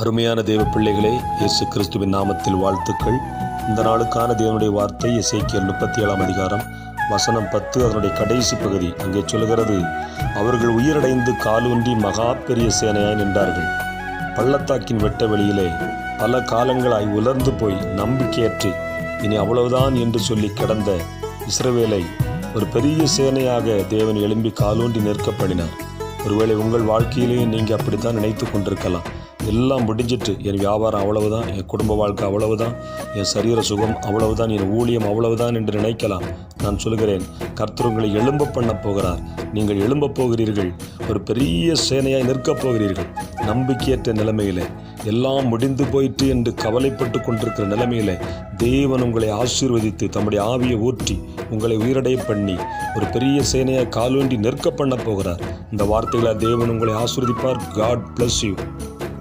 அருமையான தேவ பிள்ளைகளே, இயேசு கிறிஸ்துவின் நாமத்தில் வாழ்த்துக்கள். இந்த நாளுக்கான தேவனுடைய வார்த்தை எசேக்கியேல் 37 அதிகாரம் வசனம் 10, அதனுடைய கடைசி பகுதி. அங்கே சொல்கிறது, அவர்கள் உயிரடைந்து காலூன்றி மகா பெரிய சேனையாய் நின்றார்கள். பள்ளத்தாக்கின் வெட்ட வெளியிலே பல காலங்களாய் உலர்ந்து போய் நம்பிக்கையற்று இனி அவ்வளவுதான் என்று சொல்லி கிடந்த இஸ்ரவேலை ஒரு பெரிய சேனையாக தேவன் எழும்பி காலூன்றி நிற்க பண்ணினார். ஒருவேளை உங்கள் வாழ்க்கையிலேயே நீங்கள் அப்படித்தான் நினைத்து கொண்டிருக்கலாம். எல்லாம் முடிஞ்சிட்டு, என் வியாபாரம் அவ்வளவுதான், என் குடும்ப வாழ்க்கை அவ்வளவுதான், என் சரீர சுகம் அவ்வளவுதான், என் ஊழியம் அவ்வளவுதான் என்று நினைக்கலாம். நான் சொல்கிறேன், கர்த்தர் உங்களை எழும்ப பண்ண போகிறார். நீங்கள் எழும்ப போகிறீர்கள். ஒரு பெரிய சேனையாய் நிற்கப் போகிறீர்கள். நம்பிக்கையற்ற நிலைமையிலே, எல்லாம் முடிந்து போயிட்டு என்று கவலைப்பட்டு கொண்டிருக்கிற நிலைமையிலே தேவன் உங்களை ஆசீர்வதித்து தம்முடைய ஆவியை ஊற்றி உங்களை உயிரடைய பண்ணி ஒரு பெரிய சேனையாய் காலூன்றி நிற்க பண்ண போகிறார். இந்த வார்த்தைகளை தேவன் உங்களை ஆசீர்வதிப்பார். God bless you.